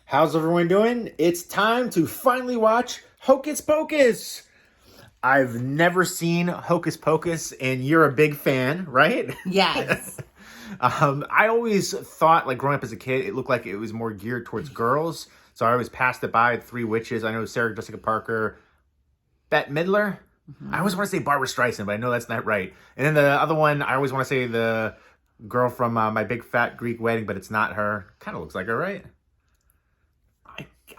How's everyone doing? It's time to finally watch Hocus Pocus. I've never seen Hocus Pocus, and you're a big fan, right? Yes. I always thought, like growing up as a kid, it looked like it was more geared towards girls. So I always passed it by. Three Witches. I know Sarah Jessica Parker, Bette Midler. Mm-hmm. I always want to say Barbara Streisand, but I know that's not right. And then the other one, I always want to say the girl from My Big Fat Greek Wedding, but it's not her. Kind of looks like her, right?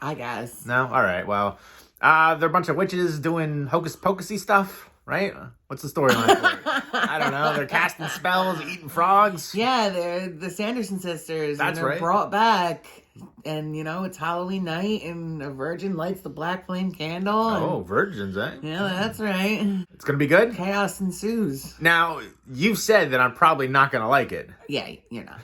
I guess. No? All right. Well, they're a bunch of witches doing hocus pocusy stuff, right? What's the storyline for it? I don't know. They're casting spells, eating frogs. Yeah, they're the Sanderson sisters. That's and they're right. Brought back. And, it's Halloween night, and a virgin lights the black flame candle. Oh, virgins, eh? Yeah, that's right. It's going to be good? Chaos ensues. Now, you've said that I'm probably not going to like it. Yeah, you're not.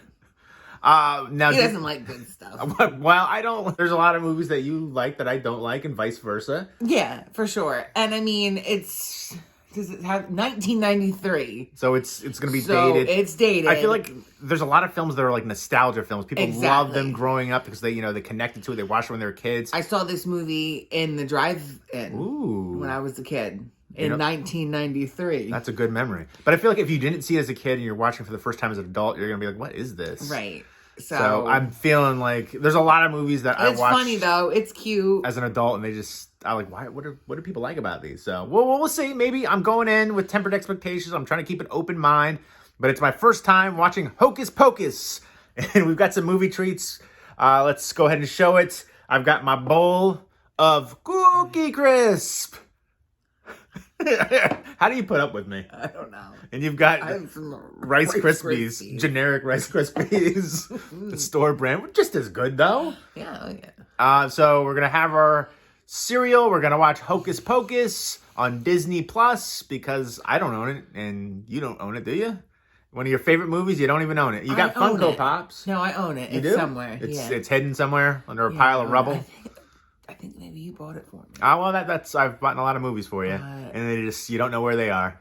Now He doesn't like good stuff. Well, I don't. There's a lot of movies that you like that I don't like, and vice versa. Yeah, for sure. And I mean, does it have 1993? So it's going to be dated. It's dated. I feel like there's a lot of films that are like nostalgia films. People love them growing up because they connected to it. They watched it when they were kids. I saw this movie in the drive-in when I was a kid. In 1993. That's a good memory. But I feel like if you didn't see it as a kid and you're watching for the first time as an adult, you're going to be like, what is this? Right. So I'm feeling like there's a lot of movies that I watch. It's funny though. It's cute. As an adult, and I'm like, why? What do people like about these? So we'll see. Maybe I'm going in with tempered expectations. I'm trying to keep an open mind. But it's my first time watching Hocus Pocus. And we've got some movie treats. Let's go ahead and show it. I've got my bowl of Cookie Crisp. How do you put up with me? I don't know. And you've got Rice Krispies, generic Rice Krispies, the store brand, just as good though. Yeah. So we're gonna have our cereal. We're gonna watch Hocus Pocus on Disney Plus because I don't own it and you don't own it, do you? One of your favorite movies, you don't even own it. You got Funko Pops. No, I own it. You it's do? Somewhere. It's hidden somewhere under a pile of rubble. I think maybe you bought it for me. Well, that's I've bought a lot of movies for you, and you don't know where they are.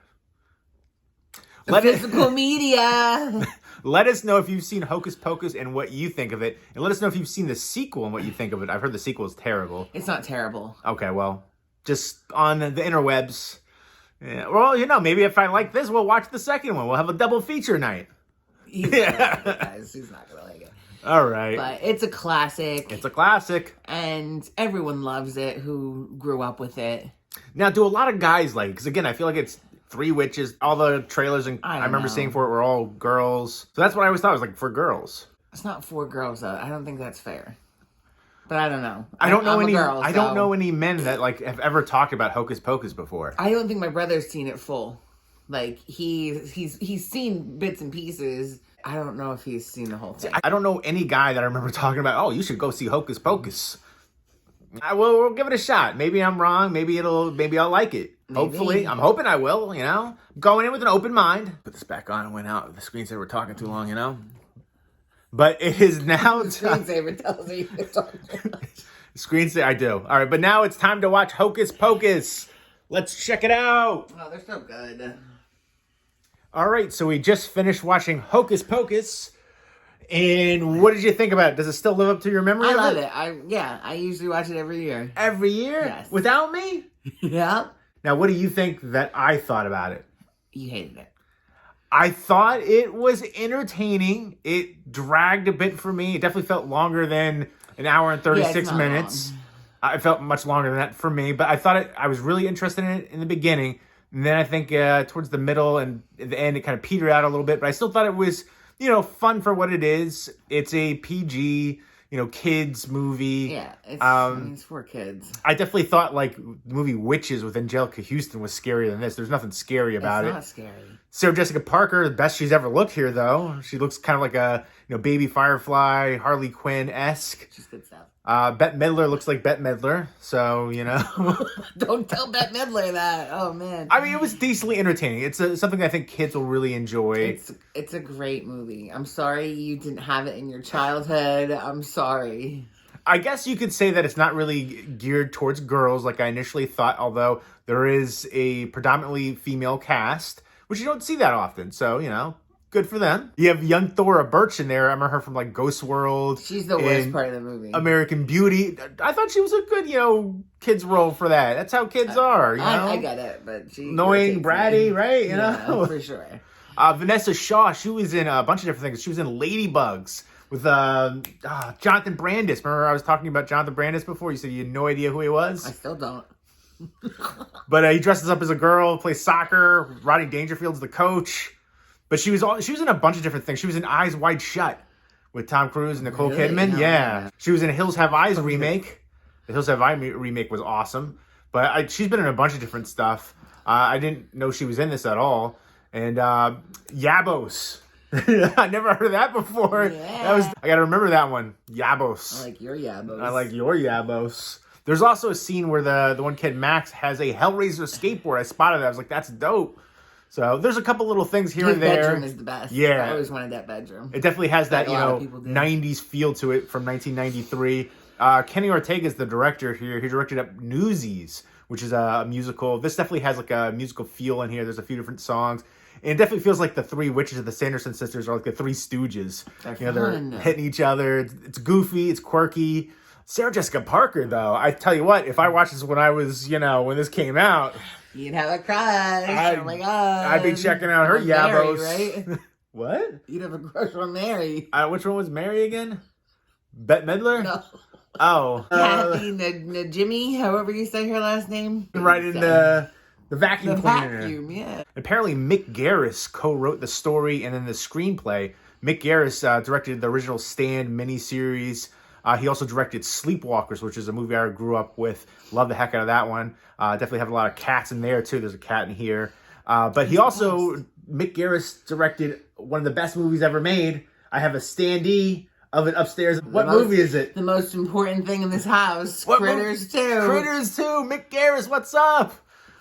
Physical media. Let us know if you've seen Hocus Pocus and what you think of it, and let us know if you've seen the sequel and what you think of it. I've heard the sequel is terrible. It's not terrible. Okay, well, just on the interwebs. Yeah, well, maybe if I like this, we'll watch the second one. We'll have a double feature night. He's not gonna like it. All right. But it's a classic. It's a classic. And everyone loves it who grew up with it. Now, do a lot of guys like it? Because, again, I feel like it's Three Witches. All the trailers I remember seeing for it were all girls. So that's what I always thought. It was like for girls. It's not for girls, though. I don't think that's fair. But I don't know. I don't know any men that have ever talked about Hocus Pocus before. I don't think my brother's seen it full. Like he's seen bits and pieces. I don't know if he's seen the whole thing. I don't know any guy that I remember talking about, oh, you should go see Hocus Pocus. We'll give it a shot. Maybe I'm wrong. Maybe I'll like it. Maybe. Hopefully. I'm hoping I will, Going in with an open mind. Put this back on and went out. The screensaver we're talking too long, But it is now the screensaver tells me you're talking too much. Screensaver, I do. All right, but now it's time to watch Hocus Pocus. Let's check it out. Oh, they're so good. All right, so we just finished watching Hocus Pocus, and what did you think about it? Does it still live up to your memory? I love it. I usually watch it every year. Every year? Yes. Without me? Yeah. Now, what do you think that I thought about it? You hated it. I thought it was entertaining. It dragged a bit for me. It definitely felt longer than an hour and 36 minutes. It felt much longer than that for me, but I thought I was really interested in it in the beginning. And then I think towards the middle and the end, it kind of petered out a little bit. But I still thought it was, fun for what it is. It's a PG, kids movie. Yeah, it's for kids. I definitely thought, the movie Witches with Angelica Houston was scarier than this. There's nothing scary about it. It's not scary. Sarah Jessica Parker, the best she's ever looked here, though. She looks kind of like a, baby Firefly, Harley Quinn-esque. She's good stuff. Bette Midler looks like Bette Midler, so, Don't tell Bette Midler that. Oh, man. I mean, it was decently entertaining. It's something I think kids will really enjoy. It's a great movie. I'm sorry you didn't have it in your childhood. I'm sorry. I guess you could say that it's not really geared towards girls like I initially thought, although there is a predominantly female cast, which you don't see that often. So, good for them. You have young Thora Birch in there. I remember her from like Ghost World. She's the worst part of the movie. American Beauty. I thought she was a good, kids role for that. That's how kids are, I get it, but she... Annoying, bratty, right? You know? For sure. Vanessa Shaw, she was in a bunch of different things. She was in Ladybugs with Jonathan Brandis. Remember I was talking about Jonathan Brandis before? You said you had no idea who he was? I still don't. But he dresses up as a girl, plays soccer. Rodney Dangerfield's the coach. But she was in a bunch of different things. She was in Eyes Wide Shut with Tom Cruise and Nicole Kidman. No, yeah. She was in a Hills Have Eyes remake. The Hills Have Eyes remake was awesome. But she's been in a bunch of different stuff. I didn't know she was in this at all. And Yabos. I never heard of that before. Yeah. I got to remember that one. Yabos. I like your Yabos. I like your Yabos. There's also a scene where the one kid, Max, has a Hellraiser skateboard. I spotted that. I was like, that's dope. So there's a couple little things here and there. His bedroom is the best. Yeah. I always wanted that bedroom. It definitely has that, 90s feel to it from 1993. Kenny Ortega is the director here. He directed up Newsies, which is a musical. This definitely has like a musical feel in here. There's a few different songs. And it definitely feels like the three witches of the Sanderson sisters are like the three stooges. They're hitting each other. It's goofy. It's quirky. Sarah Jessica Parker, though, I tell you what, if I watched this when I was, when this came out, you'd have a crush. Oh my God. I'd be checking out her Yabos. Mary, right? What? You'd have a crush on Mary. Which one was Mary again? Bette Midler? No. Oh. Kathy Najimy, however you say her last name. Right in the vacuum cleaner. Vacuum, yeah. Apparently, Mick Garris co-wrote the story and then the screenplay. Mick Garris directed the original Stand miniseries. He also directed Sleepwalkers, which is a movie I grew up with. Love the heck out of that one. Definitely have a lot of cats in there, too. There's a cat in here. But he also, Mick Garris directed one of the best movies ever made. I have a standee of it upstairs. What movie is it? The most important thing in this house. Critters 2. Critters 2. Mick Garris, what's up?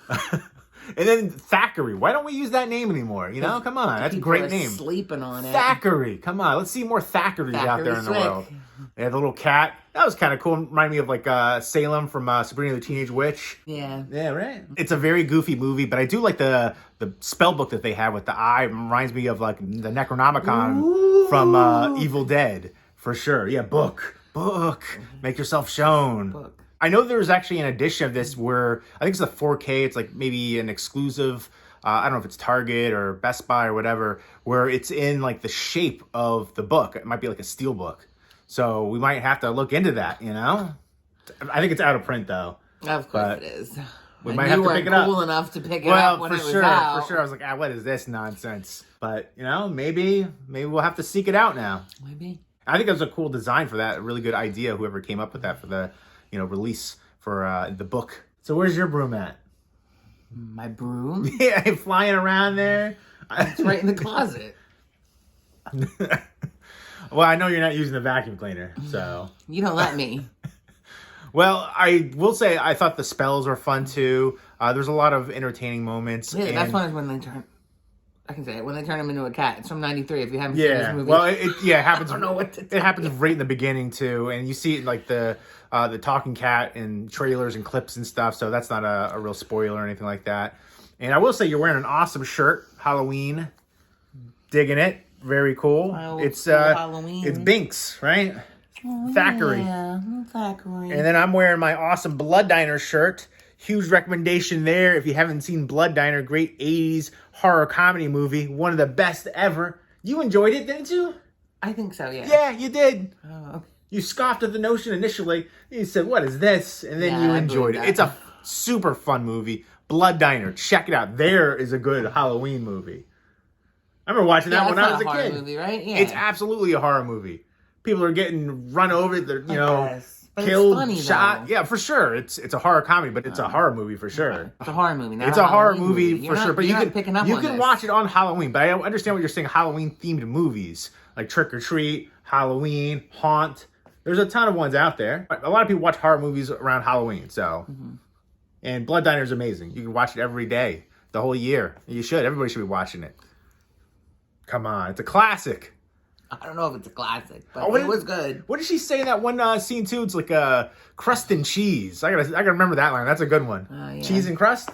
And then Thackeray. Why don't we use that name anymore? Come on. That's a great name. Sleeping on it. Thackeray. Come on. Let's see more Thackeray's out there in the world. They had the little cat. That was kind of cool. Reminded me of like Salem from Sabrina the Teenage Witch. Yeah. Yeah, right. It's a very goofy movie, but I do like the spell book that they have with the eye. It reminds me of like the Necronomicon from Evil Dead. For sure. Yeah, book. Make yourself shown. Book. I know there's actually an edition of this where I think it's a 4K. It's like maybe an exclusive. I don't know if it's Target or Best Buy or whatever, where it's in like the shape of the book. It might be like a steelbook. So we might have to look into that, I think it's out of print though. Of course it is. We might have to pick it up. You weren't cool enough to pick it up when it was out. For sure. I was like, what is this nonsense? But, maybe we'll have to seek it out now. Maybe. I think it was a cool design for that. A really good idea, whoever came up with that for the, release for the book. So where's your broom at? My broom? Yeah, flying around there. It's right in the closet. Well, I know you're not using the vacuum cleaner, so. You don't let me. Well, I will say I thought the spells were fun too. There's a lot of entertaining moments. Yeah, that's when they turn. I can say it when they turn him into a cat. It's from '93. If you haven't seen this movie, well, it happens. I don't know what to It happens right in the beginning too, and you see it like the talking cat in trailers and clips and stuff. So that's not a real spoiler or anything like that. And I will say you're wearing an awesome shirt, Halloween. Digging it. Very cool. It's Halloween. It's Binks, right? Oh, Thackeray. Yeah, Thackeray. And then I'm wearing my awesome Blood Diner shirt. Huge recommendation there. If you haven't seen Blood Diner, great 80s horror comedy movie. One of the best ever. You enjoyed it, didn't you? I think so, yeah. Yeah, you did. Oh, okay. You scoffed at the notion initially. You said, what is this? And then you enjoyed it. It's a super fun movie. Blood Diner. Check it out. There is a good Halloween movie. I remember watching that when I was a kid. Movie, right? Yeah. It's absolutely a horror movie. People are getting run over. They're, But killed, it's funny, shot. Though. Yeah, for sure. It's a horror comedy, but it's a horror movie for sure. It's a horror movie. Not It's a horror movie for sure. But you can watch it on Halloween. But I understand what you're saying. Halloween themed movies like Trick or Treat, Halloween, Haunt. There's a ton of ones out there. A lot of people watch horror movies around Halloween. So, and Blood Diner is amazing. You can watch it every day, the whole year. You should. Everybody should be watching it. Come on, it's a classic. I don't know if it's a classic, but it was good. What did she say in that one scene too? It's like crust and cheese. I gotta remember that line. That's a good one. Yeah. Cheese and crust.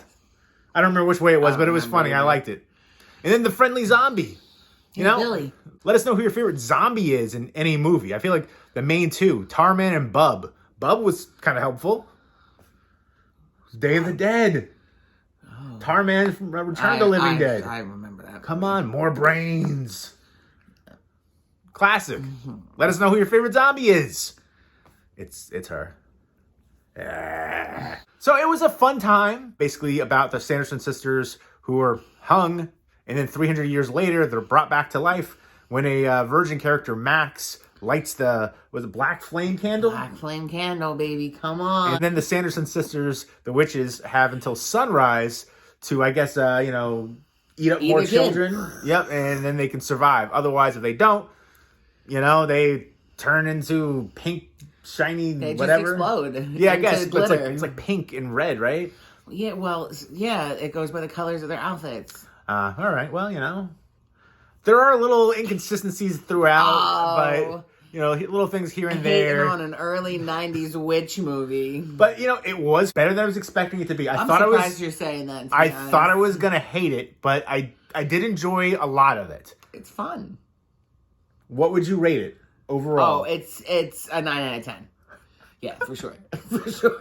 I don't remember which way it was, but it was funny. I liked it. And then the friendly zombie. You know, Billy. Let us know who your favorite zombie is in any movie. I feel like the main two, Tarman and Bub. Bub was kind of helpful. Day of the Dead. Oh. Tarman from Return of the Living Dead. I remember that. Come on, more brains. Classic. Mm-hmm. Let us know who your favorite zombie is. It's her. Yeah. So it was a fun time, basically about the Sanderson sisters who were hung, and then 300 years later, they're brought back to life when a virgin character, Max, lights the black flame candle. Black flame candle, baby, come on. And then the Sanderson sisters, the witches, have until sunrise to, I guess, eat up more children. Yep, and then they can survive. Otherwise, if they don't, they turn into pink, shiny, they whatever. Just explode. Yeah, I guess. But it's like pink and red, right? Yeah, well, yeah, it goes by the colors of their outfits. All right, well, there are little inconsistencies throughout, but, little things here and there. On an early 90s witch movie. But, it was better than I was expecting it to be. I'm surprised you're saying that. I thought I was going to hate it, but I did enjoy a lot of it. It's fun. What would you rate it overall? Oh, it's a 9 out of 10. Yeah, for sure. For sure.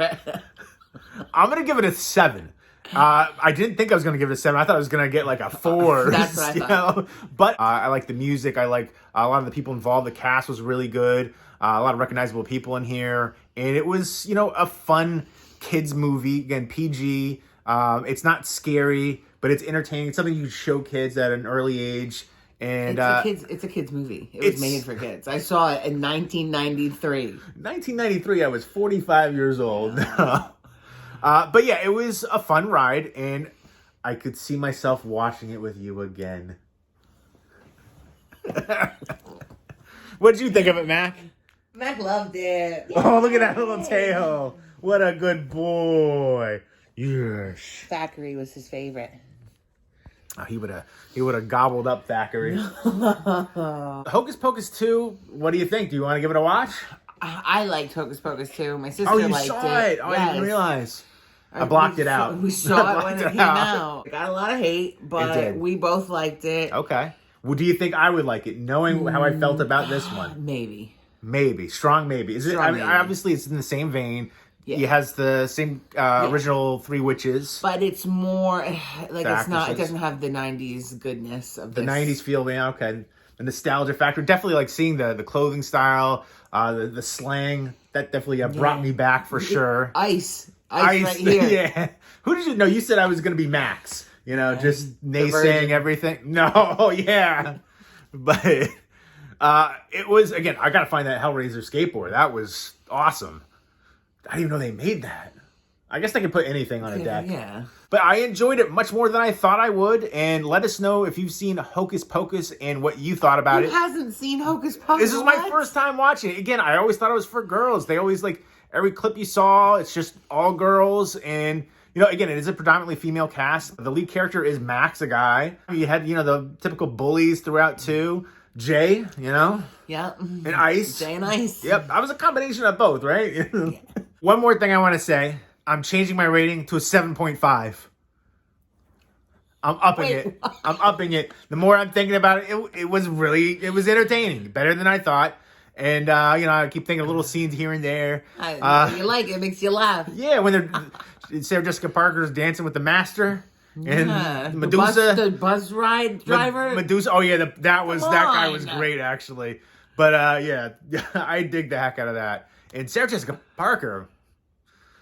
I'm going to give it a 7. I didn't think I was going to give it a 7. I thought I was going to get like a 4. That's what I thought. But I like the music. I like a lot of the people involved. The cast was really good. A lot of recognizable people in here. And it was, a fun kids movie. Again, PG. It's not scary, but it's entertaining. It's something you can show kids at an early age. And it's a kids movie. It was made for kids. I saw it in 1993. 1993, I was 45 years old. But yeah, it was a fun ride, and I could see myself watching it with you again. What did you think of it, Mac? Mac loved it. Oh, look at that little tail. What a good boy. Yes. Thackeray was his favorite. He would have gobbled up Thackeray. Hocus Pocus 2, what do you think? Do you want to give it a watch? I liked Hocus Pocus 2. My sister liked it. Oh, you saw it? Oh, yes. I didn't realize. I blocked it out. We saw it when it came out. It got a lot of hate, but we both liked it. Okay. Well, do you think I would like it, knowing how I felt about this one? Maybe. Strong maybe. Is it? I mean, obviously, it's in the same vein. Yeah. It has the same original Three Witches. But it's more like it's not. It doesn't have the 90s goodness of the 90s feel. Yeah, okay. The nostalgia factor. Definitely like seeing the clothing style, the slang. That definitely brought me back for sure. Ice right here. Yeah. Who did you know? You said I was going to be Max. Just naysaying everything. No, yeah. But it was, again, I got to find that Hellraiser skateboard. That was awesome. I didn't even know they made that. I guess they could put anything on a deck. Yeah. But I enjoyed it much more than I thought I would. And let us know if you've seen Hocus Pocus and what you thought about it. Who hasn't seen Hocus Pocus? This is my first time watching it. Again, I always thought it was for girls. They always, every clip you saw, it's just all girls. And, again, it is a predominantly female cast. The lead character is Max, a guy. You had, the typical bullies throughout, too. Jay, Yep. And Ice. Jay and Ice. Yep. I was a combination of both, right? Yeah. One more thing I want to say. I'm changing my rating to a 7.5. I'm upping it. The more I'm thinking about it, it was entertaining. Better than I thought. And, I keep thinking of little scenes here and there. You like it. It makes you laugh. Yeah, when Sarah Jessica Parker's dancing with the master. And Medusa. The bus ride driver. Medusa. Oh, yeah, that guy was great, actually. But, yeah, I dig the heck out of that. And Sarah Jessica Parker,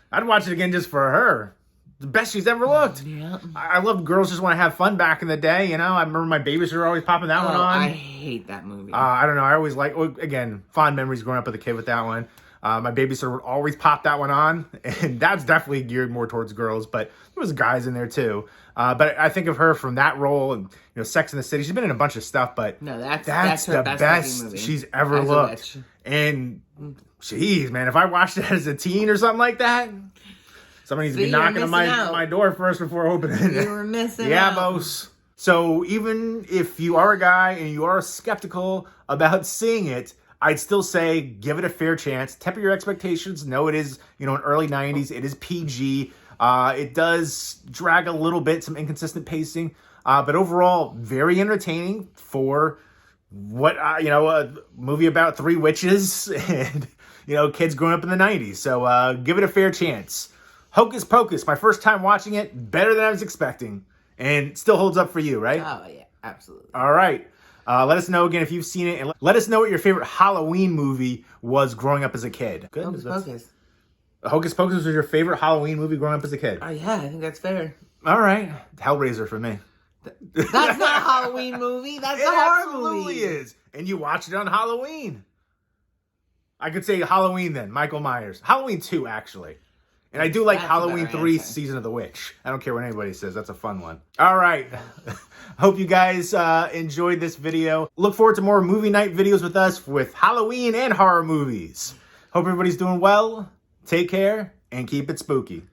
I'd watch it again just for her. The best she's ever looked. Yeah. I loved Girls Just Want to Have Fun back in the day. I remember my babysitter always popping that one on. I hate that movie. I don't know. I always again, fond memories growing up with a kid with that one. My babysitter would always pop that one on. And that's definitely geared more towards girls. But there was guys in there too. But I think of her from that role and, Sex and the City. She's been in a bunch of stuff. But no, that's the best she's ever looked. And, jeez, man, if I watched it as a teen or something like that... Somebody needs to be knocking on my door first before opening. You were missing yeah, out. boss. So even if you are a guy and you are skeptical about seeing it, I'd still say give it a fair chance. Temper your expectations. No, it is, an early 90s. It is PG. It does drag a little bit, some inconsistent pacing. But overall, very entertaining for what, a movie about 3 witches and, kids growing up in the 90s. So give it a fair chance. Hocus Pocus, my first time watching it, better than I was expecting. And still holds up for you, right? Oh, yeah, absolutely. All right. Let us know again if you've seen it. And let us know what your favorite Halloween movie was growing up as a kid. Good. Hocus Pocus. Hocus Pocus was your favorite Halloween movie growing up as a kid? Oh, yeah, I think that's fair. All right. Hellraiser for me. That's not a Halloween movie. That's a horror movie. It absolutely is. And you watched it on Halloween. I could say Halloween then. Michael Myers. Halloween 2, actually. And I do like Halloween 3, Season of the Witch. I don't care what anybody says. That's a fun one. All right. Hope you guys enjoyed this video. Look forward to more movie night videos with us with Halloween and horror movies. Hope everybody's doing well. Take care and keep it spooky.